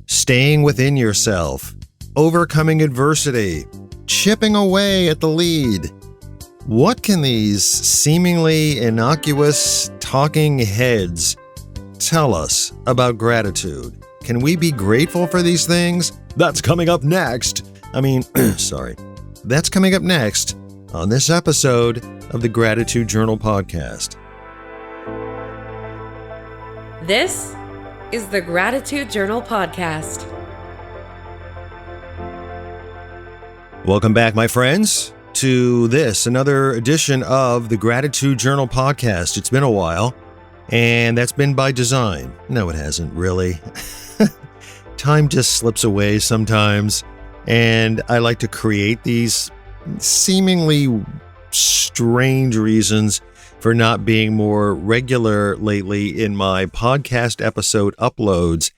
Staying within yourself, overcoming adversity, chipping away at the lead. What can these seemingly innocuous talking heads tell us about gratitude? Can we be grateful for these things? That's coming up next. That's coming up next on this episode of the Gratitude Journal podcast. This is the Gratitude Journal podcast. Welcome back, my friends, to another edition of the Gratitude Journal podcast. It's been a while, and that's been by design. No, it hasn't really. Time just slips away sometimes, and I like to create these seemingly strange reasons for not being more regular lately in my podcast episode uploads.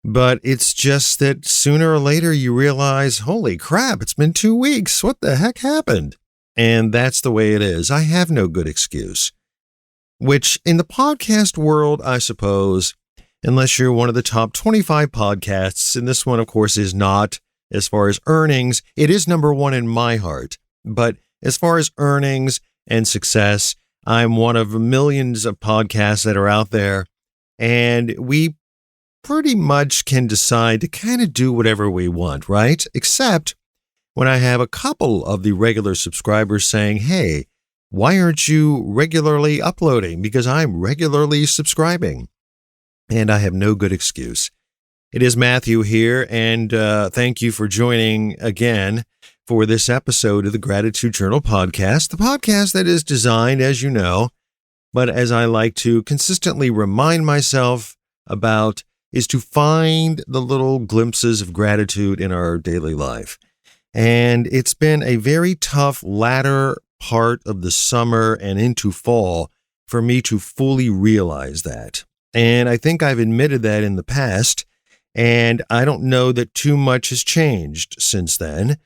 But it's just that sooner or later you realize, holy crap, it's been 2 weeks. What the heck happened? And that's the way it is. I have no good excuse. Which in the podcast world, I suppose, unless you're one of the top 25 podcasts, and this one, of course, is not as far as earnings. It is number one in my heart. But as far as earnings and success, I'm one of millions of podcasts that are out there. And we pretty much can decide to kind of do whatever we want, right? Except when I have a couple of the regular subscribers saying, hey, why aren't you regularly uploading? Because I'm regularly subscribing. And I have no good excuse. It is Matthew here, and thank you for joining again for this episode of the Gratitude Journal podcast, the podcast that is designed, as you know, but as I like to consistently remind myself about, is to find the little glimpses of gratitude in our daily life. And it's been a very tough latter part of the summer and into fall for me to fully realize that. And I think I've admitted that in the past, and I don't know that too much has changed since then,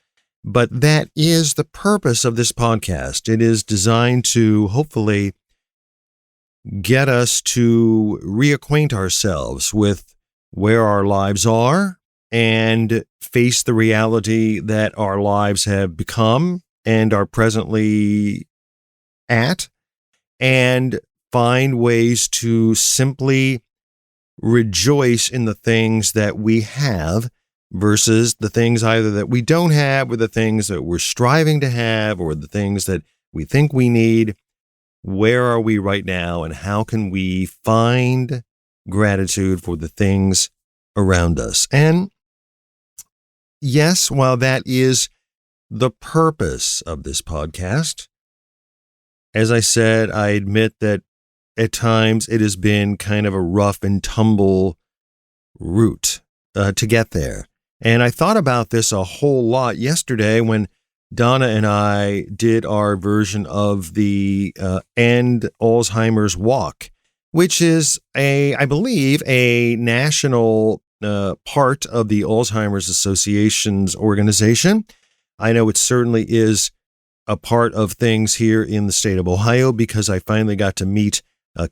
but that is the purpose of this podcast. It is designed to hopefully get us to reacquaint ourselves with where our lives are and face the reality that our lives have become and are presently at, and find ways to simply rejoice in the things that we have versus the things either that we don't have or the things that we're striving to have or the things that we think we need. Where are we right now, and how can we find gratitude for the things around us? And yes, while that is the purpose of this podcast, as I said, I admit that at times it has been kind of a rough and tumble route to get there. And I thought about this a whole lot yesterday when Donna and I did our version of the End Alzheimer's Walk, which is I believe, a national part of the Alzheimer's Association's organization. I know it certainly is a part of things here in the state of Ohio because I finally got to meet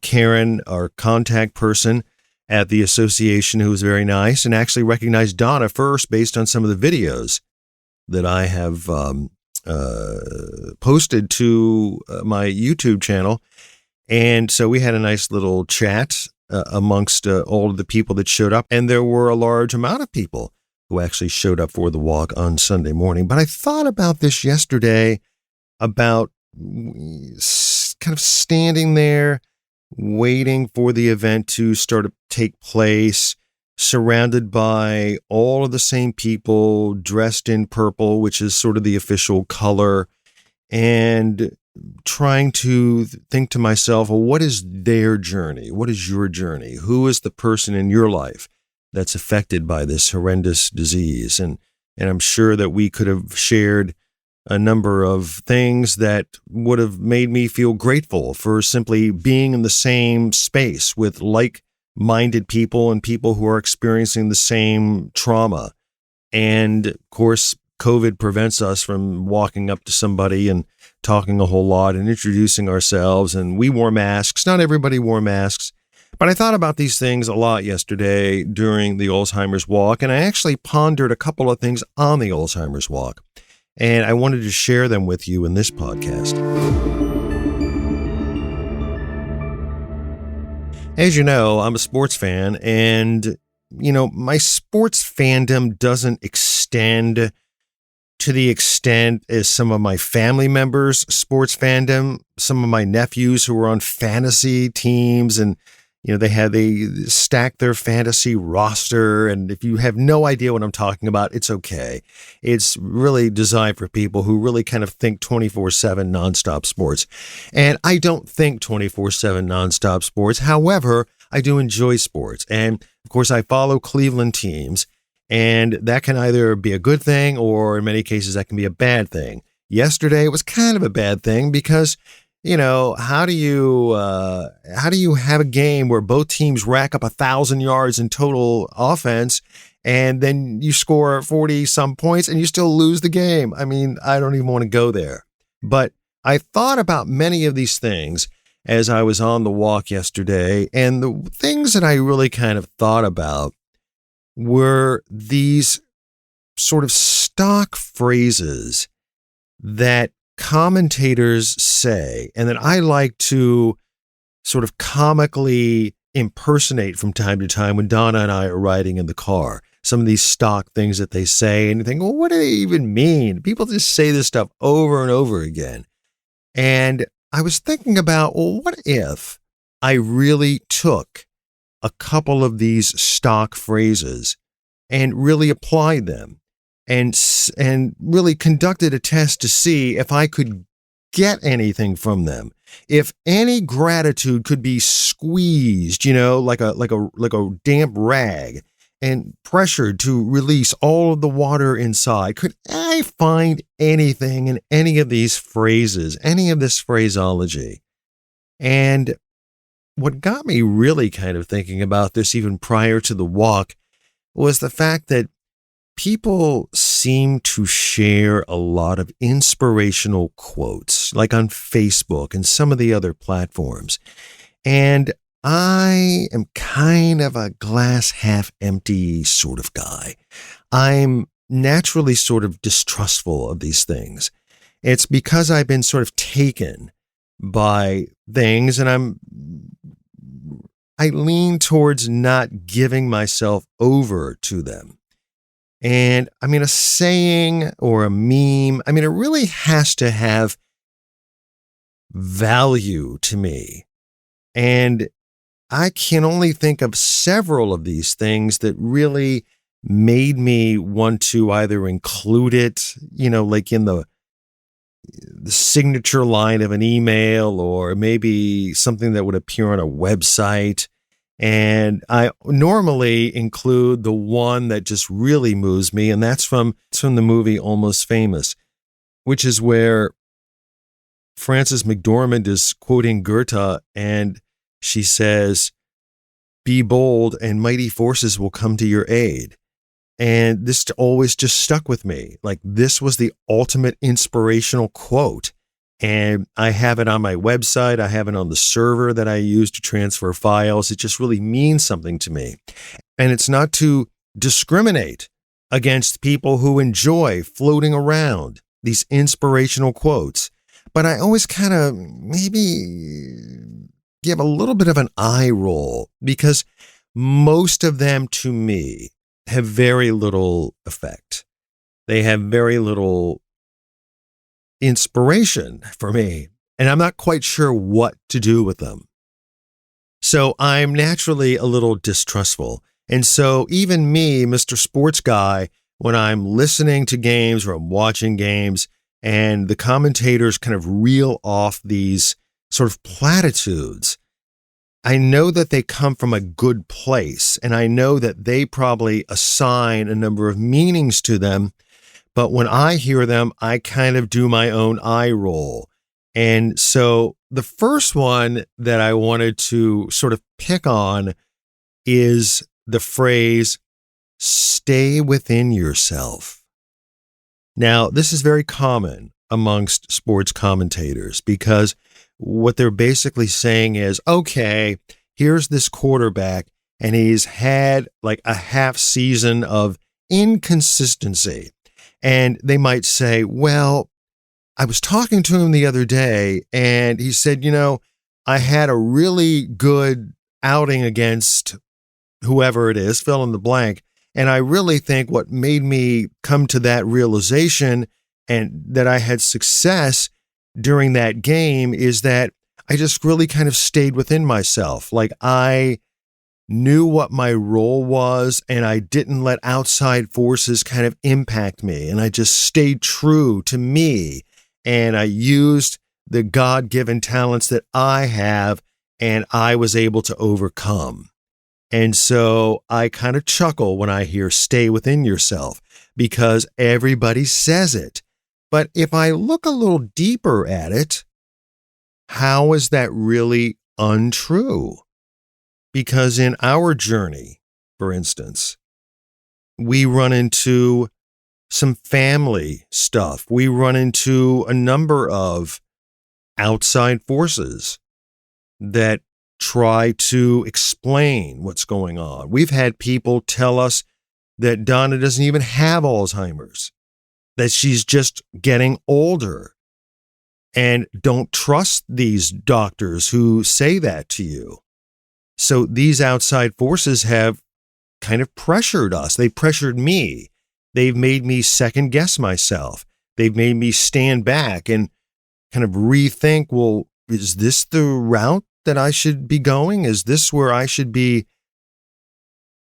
Karen, our contact person at the association, who was very nice and actually recognized Donna first based on some of the videos that I have posted to my YouTube channel. And so we had a nice little chat amongst all of the people that showed up. And there were a large amount of people who actually showed up for the walk on Sunday morning. But I thought about this yesterday, about kind of standing there, waiting for the event to start to take place, surrounded by all of the same people dressed in purple, which is sort of the official color, and trying to think to myself, well, what is their journey? What is your journey? Who is the person in your life that's affected by this horrendous disease? And I'm sure that we could have shared a number of things that would have made me feel grateful for simply being in the same space with like-minded people and people who are experiencing the same trauma. And of course, COVID prevents us from walking up to somebody and talking a whole lot and introducing ourselves. And we wore masks. Not everybody wore masks, But I thought about these things a lot yesterday during the Alzheimer's walk, and I actually pondered a couple of things on the Alzheimer's walk, and I wanted to share them with you in this podcast. As you know, I'm a sports fan, and, my sports fandom doesn't extend to the extent as some of my family members' sports fandom, some of my nephews who are on fantasy teams, and they stack their fantasy roster. And if you have no idea what I'm talking about, it's okay. It's really designed for people who really kind of think 24/7 nonstop sports. And I don't think 24/7 nonstop sports. However, I do enjoy sports. And of course, I follow Cleveland teams, and that can either be a good thing or in many cases that can be a bad thing. Yesterday, it was kind of a bad thing because how do you have a game where both teams rack up 1,000 yards in total offense, and then you score 40 some points and you still lose the game? I mean, I don't even want to go there. But I thought about many of these things as I was on the walk yesterday, and the things that I really kind of thought about were these sort of stock phrases that commentators say, and that I like to sort of comically impersonate from time to time when Donna and I are riding in the car. Some of these stock things that they say, and you think, well, what do they even mean? People just say this stuff over and over again. And I was thinking about, well, what if I really took a couple of these stock phrases and really applied them and really conducted a test to see if I could get anything from them, if any gratitude could be squeezed, like a damp rag, and pressured to release all of the water inside. Could I find anything in any of these phrases, any of this phraseology? And what got me really kind of thinking about this even prior to the walk was the fact that people seem to share a lot of inspirational quotes, like on Facebook and some of the other platforms. And I am kind of a glass half empty sort of guy. I'm naturally sort of distrustful of these things. It's because I've been sort of taken by things, and I lean towards not giving myself over to them. And I mean, a saying or a meme, it really has to have value to me. And I can only think of several of these things that really made me want to either include it, like in the signature line of an email, or maybe something that would appear on a website. And I normally include the one that just really moves me, and it's from the movie Almost Famous, which is where Frances McDormand is quoting Goethe, and she says, "Be bold and mighty forces will come to your aid." And this always just stuck with me. Like, this was the ultimate inspirational quote. And I have it on my website. I have it on the server that I use to transfer files. It just really means something to me. And it's not to discriminate against people who enjoy floating around these inspirational quotes. But I always kind of maybe give a little bit of an eye roll, because most of them to me have very little effect. They have very little inspiration for me, and I'm not quite sure what to do with them. So I'm naturally a little distrustful. And so even me, Mr. Sports Guy, when I'm listening to games or I'm watching games and the commentators kind of reel off these sort of platitudes, I know that they come from a good place, and I know that they probably assign a number of meanings to them. But when I hear them, I kind of do my own eye roll. And so the first one that I wanted to sort of pick on is the phrase, "stay within yourself." Now, this is very common amongst sports commentators, because what they're basically saying is, okay, here's this quarterback, and he's had like a half season of inconsistency. And they might say, well, I was talking to him the other day, and he said, I had a really good outing against whoever it is, fill in the blank. And I really think what made me come to that realization and that I had success during that game is that I just really kind of stayed within myself. Like I knew what my role was, and I didn't let outside forces kind of impact me. And I just stayed true to me. And I used the God-given talents that I have, and I was able to overcome. And so I kind of chuckle when I hear stay within yourself, because everybody says it. But if I look a little deeper at it, how is that really untrue? Because in our journey, for instance, we run into some family stuff. We run into a number of outside forces that try to explain what's going on. We've had people tell us that Donna doesn't even have Alzheimer's, that she's just getting older. And don't trust these doctors who say that to you. So these outside forces have kind of pressured us. They pressured me. They've made me second guess myself. They've made me stand back and kind of rethink, well, is this the route that I should be going? Is this where I should be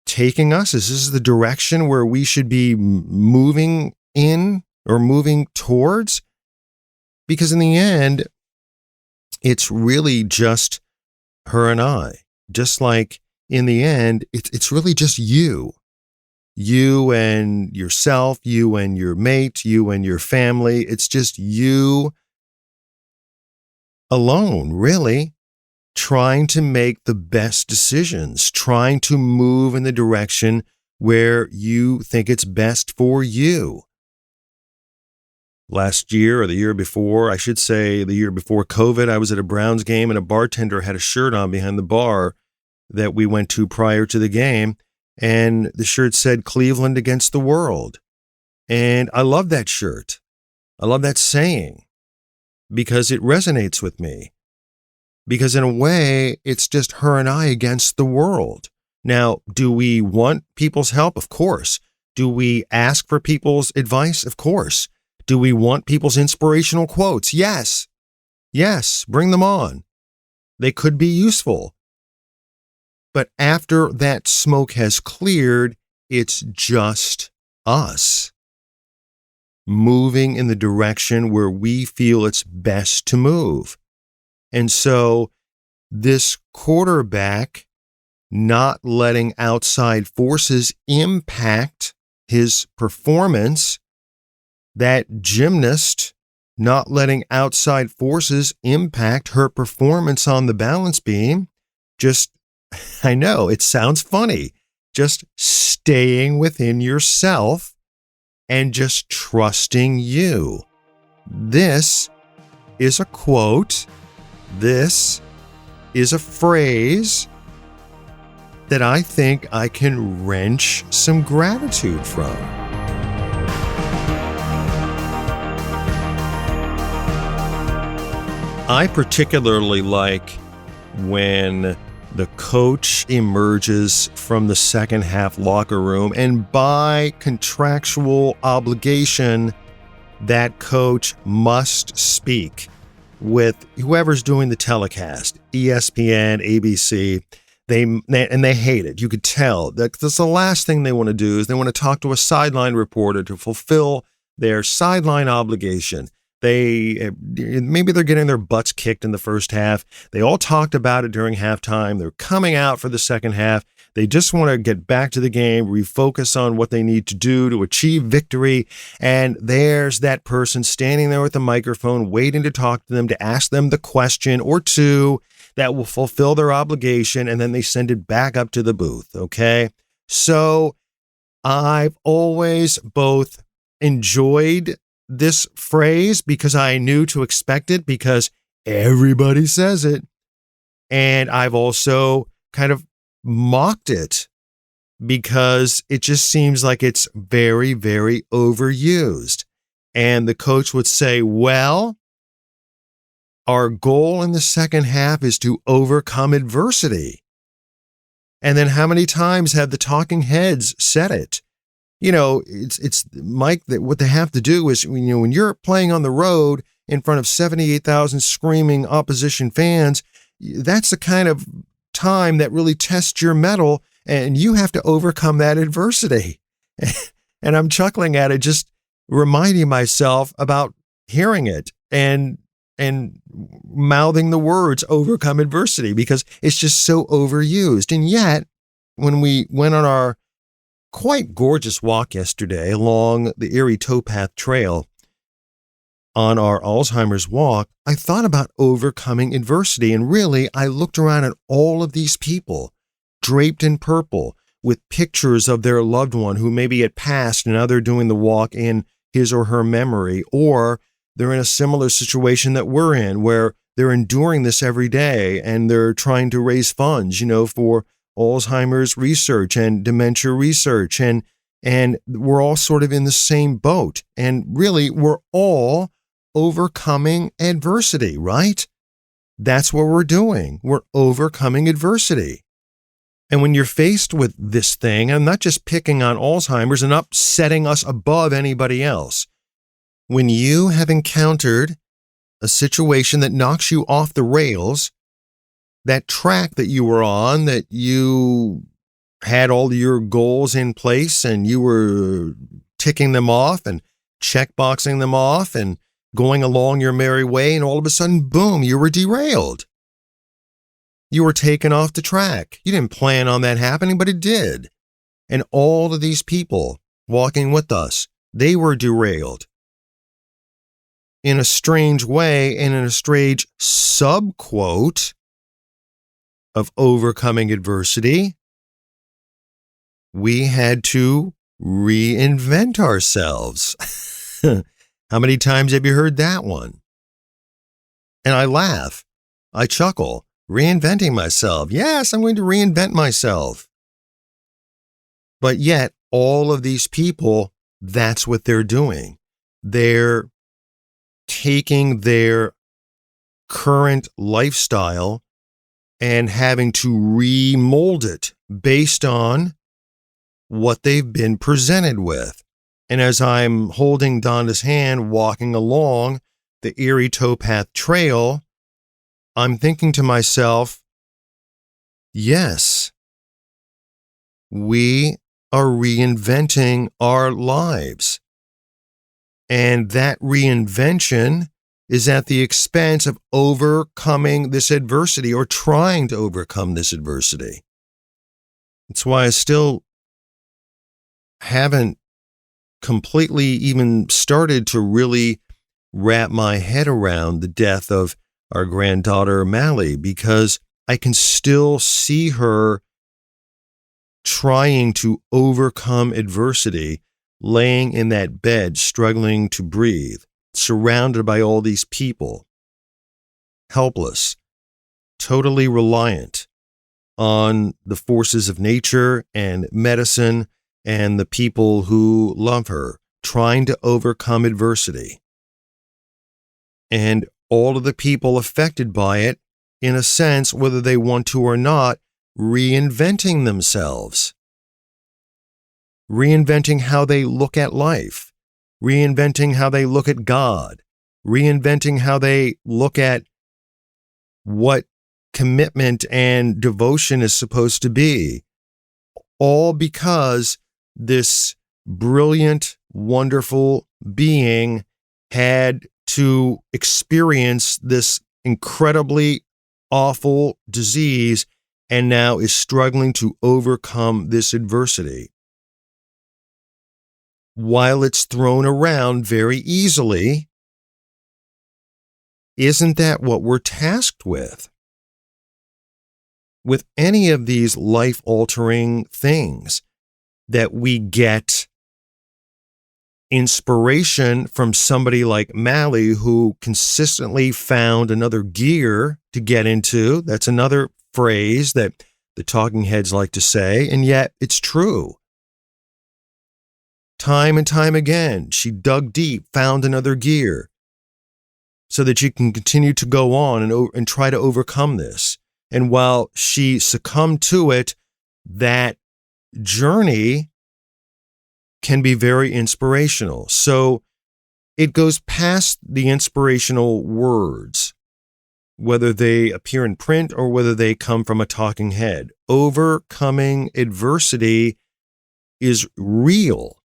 taking us? Is this the direction where we should be moving in or moving towards? Because in the end, it's really just her and I. Just like in the end, it's really just you. You and yourself, you and your mate, you and your family. It's just you alone, really, trying to make the best decisions, trying to move in the direction where you think it's best for you. Last year, or the year before, I should say the year before COVID, I was at a Browns game, and a bartender had a shirt on behind the bar that we went to prior to the game, and the shirt said Cleveland against the world. And I love that shirt. I love that saying because it resonates with me. Because in a way, it's just her and I against the world. Now, do we want people's help? Of course. Do we ask for people's advice? Of course. Do we want people's inspirational quotes? Yes. Yes, bring them on. They could be useful. But after that smoke has cleared, it's just us moving in the direction where we feel it's best to move. And so this quarterback not letting outside forces impact his performance, that gymnast not letting outside forces impact her performance on the balance beam, just, I know, it sounds funny, just staying within yourself and just trusting you. This is a quote. This is a phrase that I think I can wrench some gratitude from. I particularly like when the coach emerges from the second half locker room, and by contractual obligation, that coach must speak with whoever's doing the telecast, ESPN, ABC. They hate it. You could tell that that's the last thing they want to do is they want to talk to a sideline reporter to fulfill their sideline obligation. Maybe they're getting their butts kicked in the first half. They all talked about it during halftime. They're coming out for the second half. They just want to get back to the game, refocus on what they need to do to achieve victory. And there's that person standing there with a microphone waiting to talk to them, to ask them the question or two that will fulfill their obligation. And then they send it back up to the booth. Okay. So I've always both enjoyed this phrase because I knew to expect it because everybody says it. And I've also kind of mocked it because it just seems like it's very, very overused. And the coach would say, well, our goal in the second half is to overcome adversity. And then how many times have the talking heads said it? It's Mike, that what they have to do is, when you're playing on the road in front of 78,000 screaming opposition fans, that's the kind of time that really tests your mettle, and you have to overcome that adversity. And I'm chuckling at it, just reminding myself about hearing it and mouthing the words overcome adversity, because it's just so overused. And yet, when we went on our quite gorgeous walk yesterday along the Erie Towpath Trail on our Alzheimer's walk, I thought about overcoming adversity. And really, I looked around at all of these people draped in purple with pictures of their loved one who maybe had passed and now they're doing the walk in his or her memory, or they're in a similar situation that we're in where they're enduring this every day and they're trying to raise funds, for Alzheimer's research and dementia research. And we're all sort of in the same boat. And really, we're all overcoming adversity, right? That's what we're doing. We're overcoming adversity. And when you're faced with this thing, I'm not just picking on Alzheimer's and not setting us above anybody else. When you have encountered a situation that knocks you off the rails, that track that you were on, that you had all your goals in place and you were ticking them off and checkboxing them off and going along your merry way, and all of a sudden, boom, you were derailed. You were taken off the track. You didn't plan on that happening, but it did. And all of these people walking with us, they were derailed in a strange way, and in a strange subquote of overcoming adversity. We had to reinvent ourselves. How many times have you heard that one? And I laugh. I chuckle. Reinventing myself. Yes, I'm going to reinvent myself. But yet, all of these people, that's what they're doing. They're taking their current lifestyle and having to remold it based on what they've been presented with. And as I'm holding Donna's hand, walking along the Erie Towpath Trail, I'm thinking to myself, yes, we are reinventing our lives. And that reinvention is at the expense of overcoming this adversity, or trying to overcome this adversity. That's why I still haven't completely even started to really wrap my head around the death of our granddaughter, Mally, because I can still see her trying to overcome adversity, laying in that bed, struggling to breathe, surrounded by all these people, helpless, totally reliant on the forces of nature and medicine and the people who love her, trying to overcome adversity. And all of the people affected by it, in a sense, whether they want to or not, reinventing themselves, reinventing how they look at life, reinventing how they look at God, reinventing how they look at what commitment and devotion is supposed to be, all because this brilliant, wonderful being had to experience this incredibly awful disease and now is struggling to overcome this adversity. While it's thrown around very easily, isn't that what we're tasked with? With any of these life-altering things, that we get inspiration from somebody like Mally, who consistently found another gear to get into. That's another phrase that the talking heads like to say, and yet it's true. Time and time again, she dug deep, found another gear so that she can continue to go on and try to overcome this. And while she succumbed to it, that journey can be very inspirational. So it goes past the inspirational words, whether they appear in print or whether they come from a talking head. Overcoming adversity is real.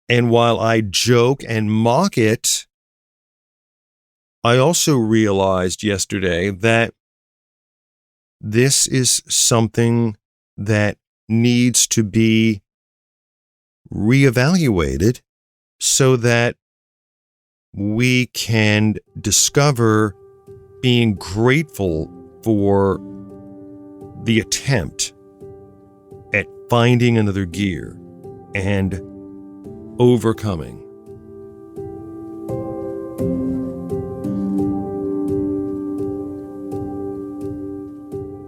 And while I joke and mock it, I also realized yesterday that this is something that needs to be reevaluated so that we can discover being grateful for the attempt at finding another gear and overcoming.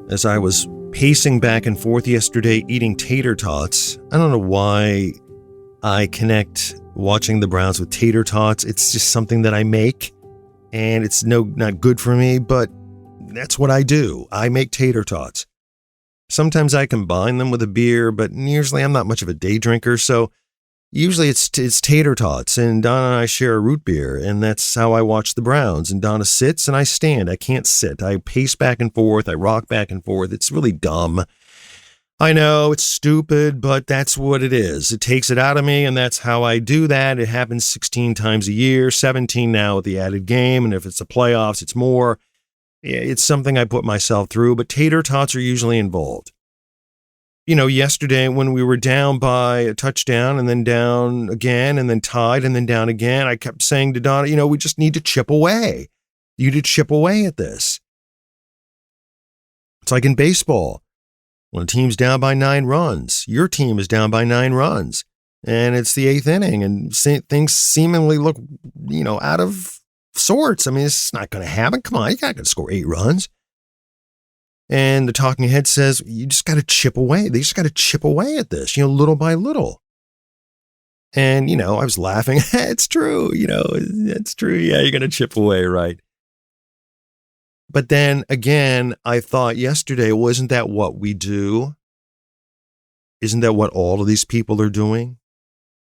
As I was pacing back and forth yesterday eating tater tots, I don't know why I connect watching the Browns with tater tots. It's just something that I make, and it's not good for me, but that's what I do. I make tater tots. Sometimes I combine them with a beer, but usually I'm not much of a day drinker, so usually it's tater tots, and Donna and I share a root beer, and that's how I watch the Browns. And Donna sits and I stand. I can't sit. I pace back and forth. I rock back and forth. It's really dumb. I know it's stupid, but that's what it is. It takes it out of me, and that's how I do that. It happens 16 times a year, 17 now with the added game, and if it's the playoffs, it's more. It's something I put myself through, but tater tots are usually involved. You know, yesterday when we were down by a touchdown and then down again and then tied and then down again, I kept saying to Donna, we just need to chip away. You need to chip away at this. It's like in baseball. When a team's down by 9 runs, your team is down by 9 runs, and it's the 8th inning, and things seemingly look, out of sorts. I mean, it's not going to happen. Come on, you're not going to score 8 runs. And the talking head says, you just got to chip away. They just got to chip away at this, little by little. And, I was laughing. It's true, it's true. Yeah, you're going to chip away, right? But then again, I thought yesterday, well, isn't that what we do? Isn't that what all of these people are doing?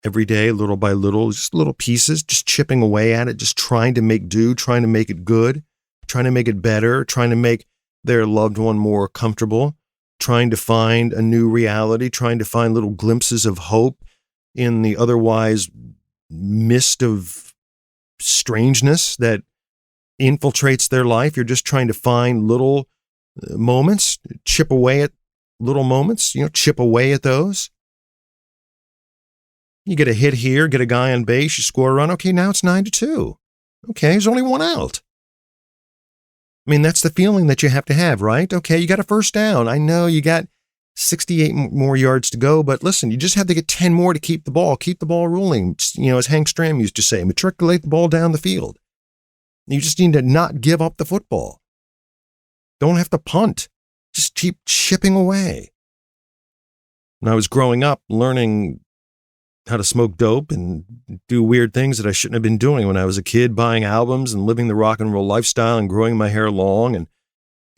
Every day, little by little, just little pieces, just chipping away at it, just trying to make do, trying to make it good, trying to make it better, trying to make their loved one more comfortable, trying to find a new reality, trying to find little glimpses of hope in the otherwise mist of strangeness that infiltrates their life. You're just trying to find little moments, chip away at little moments, chip away at those. You get a hit here, get a guy on base, you score a run. Okay, now it's 9-2. Okay, there's only one out. I mean, that's the feeling that you have to have, right? Okay, you got a first down. I know you got 68 more yards to go, but listen, you just have to get 10 more to keep the ball rolling. As Hank Stram used to say, matriculate the ball down the field. You just need to not give up the football. Don't have to punt. Just keep chipping away. When I was growing up, learning how to smoke dope and do weird things that I shouldn't have been doing when I was a kid, buying albums and living the rock and roll lifestyle and growing my hair long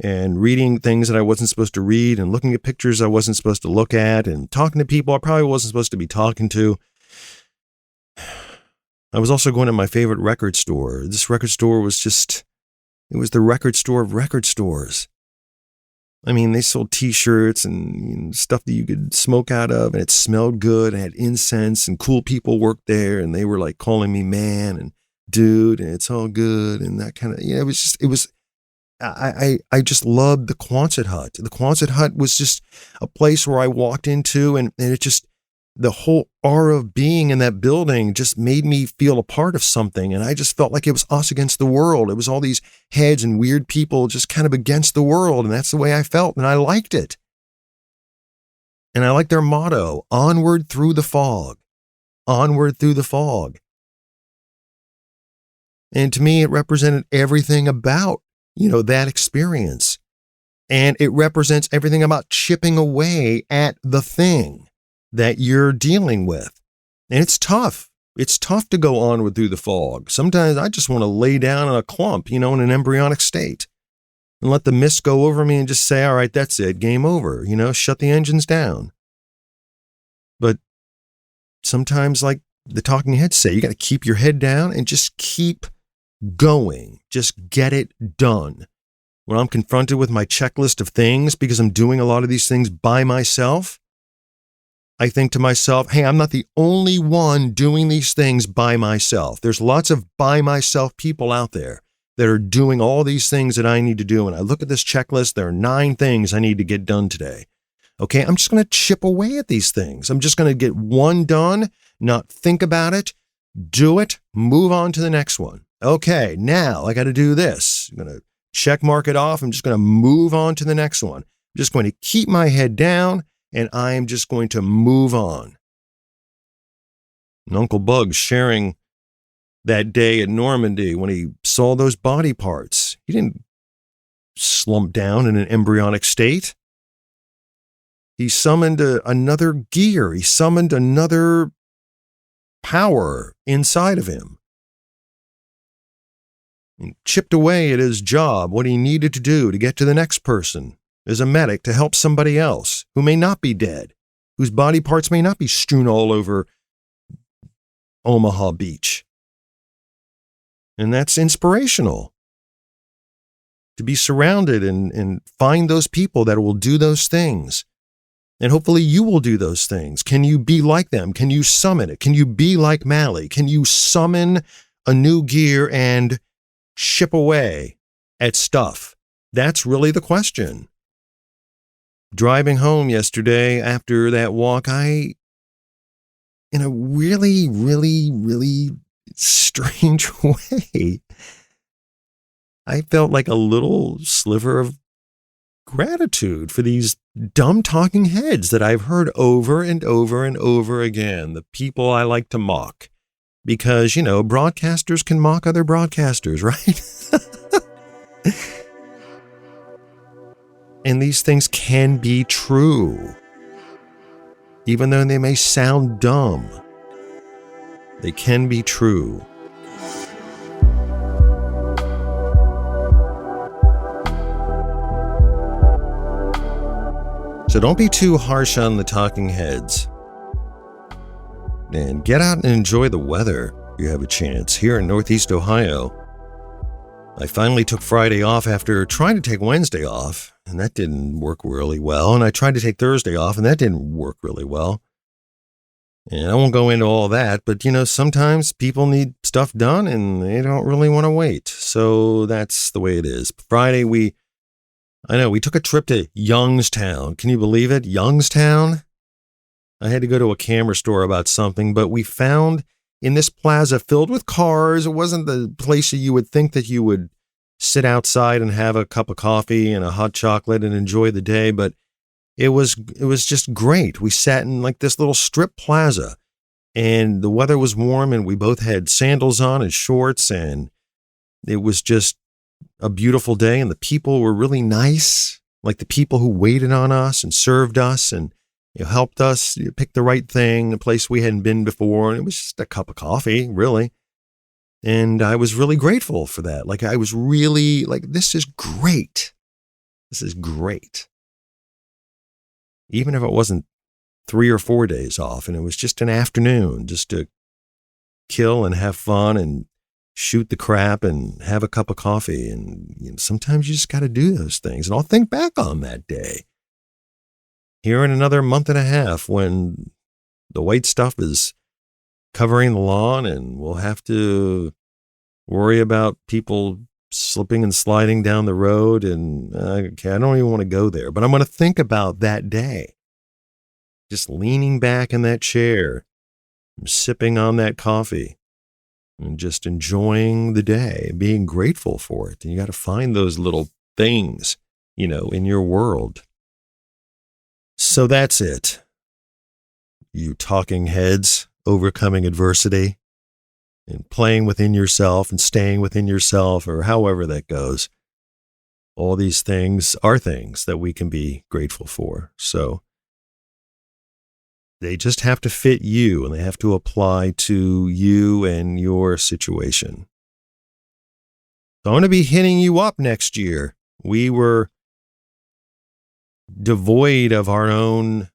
and reading things that I wasn't supposed to read and looking at pictures I wasn't supposed to look at and talking to people I probably wasn't supposed to be talking to. I was also going to my favorite record store. This record store was it was the record store of record stores. I mean, they sold T-shirts and stuff that you could smoke out of, and it smelled good and had incense, and cool people worked there, and they were like calling me man and dude, and it's all good and that kind of. I just loved the Quonset hut. The Quonset hut was just a place where I walked into, and it just, the whole aura of being in that building just made me feel a part of something. And I just felt like it was us against the world. It was all these heads and weird people just kind of against the world. And that's the way I felt. And I liked it. And I liked their motto, onward through the fog, onward through the fog. And to me, it represented everything about, that experience. And it represents everything about chipping away at the thing that you're dealing with. And it's tough. It's tough to go onward through the fog. Sometimes I just want to lay down in a clump, in an embryonic state and let the mist go over me and just say, all right, that's it. Game over. Shut the engines down. But sometimes, like the talking heads say, you got to keep your head down and just keep going. Just get it done. When I'm confronted with my checklist of things, because I'm doing a lot of these things by myself, I think to myself, hey, I'm not the only one doing these things by myself. There's lots of by myself people out there that are doing all these things that I need to do. And I look at this checklist, there are 9 things I need to get done today. Okay, I'm just going to chip away at these things. I'm just going to get one done, not think about it, do it, move on to the next one. Okay, now I got to do this. I'm going to check mark it off. I'm just going to move on to the next one. I'm just going to keep my head down, and I am just going to move on. And Uncle Bug sharing that day at Normandy when he saw those body parts. He didn't slump down in an embryonic state. He summoned another gear. He summoned another power inside of him. And chipped away at his job, what he needed to do to get to the next person as a medic to help somebody else who may not be dead, whose body parts may not be strewn all over Omaha Beach. And that's inspirational. To be surrounded and find those people that will do those things. And hopefully you will do those things. Can you be like them? Can you summon it? Can you be like Mally? Can you summon a new gear and chip away at stuff? That's really the question. Driving home yesterday after that walk, in a really, really, really strange way, I felt like a little sliver of gratitude for these dumb talking heads that I've heard over and over and over again, the people I like to mock. Because, broadcasters can mock other broadcasters, right? And these things can be true. Even though they may sound dumb, they can be true. So don't be too harsh on the talking heads. And get out and enjoy the weather if you have a chance here in Northeast Ohio. I finally took Friday off after trying to take Wednesday off, and that didn't work really well. And I tried to take Thursday off, and that didn't work really well. And I won't go into all that, but sometimes people need stuff done and they don't really want to wait. So that's the way it is. Friday, we took a trip to Youngstown. Can you believe it? Youngstown? I had to go to a camera store about something, but we found in this plaza filled with cars, it wasn't the place that you would think that you would sit outside and have a cup of coffee and a hot chocolate and enjoy the day, but it was just great. We sat in like this little strip plaza, and the weather was warm, and we both had sandals on and shorts, and it was just a beautiful day, and the people were really nice, like the people who waited on us and served us and helped us pick the right thing, a place we hadn't been before, and it was just a cup of coffee, really. And I was really grateful for that. Like, I was really like, this is great. This is great. Even if it wasn't 3 or 4 days off, and it was just an afternoon just to kill and have fun and shoot the crap and have a cup of coffee. And sometimes you just got to do those things. And I'll think back on that day here in another month and a half when the white stuff is covering the lawn and we'll have to worry about people slipping and sliding down the road. And okay, I don't even want to go there, but I'm going to think about that day. Just leaning back in that chair, sipping on that coffee, and just enjoying the day, being grateful for it. And you got to find those little things, in your world. So that's it. You talking heads, overcoming adversity and playing within yourself and staying within yourself, or however that goes. all these things are things that we can be grateful for. So they just have to fit you, and they have to apply to you and your situation. So I'm going to be hitting you up next year. We were devoid of our own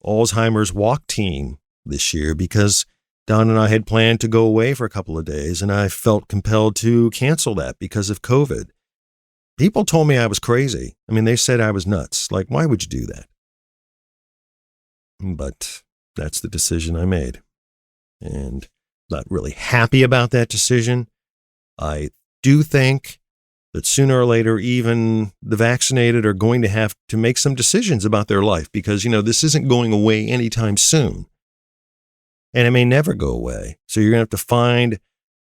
Alzheimer's walk team this year because Don and I had planned to go away for a couple of days, and I felt compelled to cancel that because of COVID. People told me I was crazy. I mean, they said I was nuts. Like, why would you do that? But that's the decision I made. And not really happy about that decision. I do think that sooner or later, even the vaccinated are going to have to make some decisions about their life because, this isn't going away anytime soon. And it may never go away. So you're going to have to find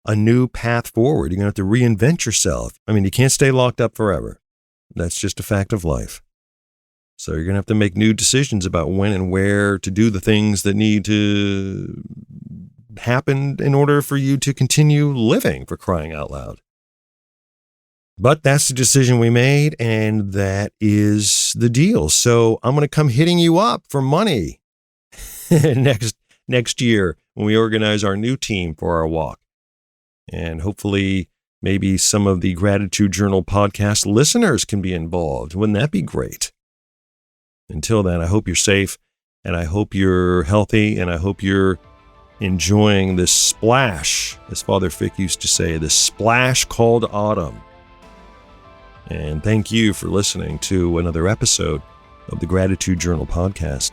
a new path forward. You're going to have to reinvent yourself. I mean, you can't stay locked up forever. That's just a fact of life. So you're going to have to make new decisions about when and where to do the things that need to happen in order for you to continue living, for crying out loud. But that's the decision we made, and that is the deal. So I'm going to come hitting you up for money next year when we organize our new team for our walk. And hopefully maybe some of the Gratitude Journal podcast listeners can be involved. Wouldn't that be great? Until then, I hope you're safe, and I hope you're healthy, and I hope you're enjoying this splash, as Father Fick used to say, this splash called autumn. And thank you for listening to another episode of the Gratitude Journal podcast.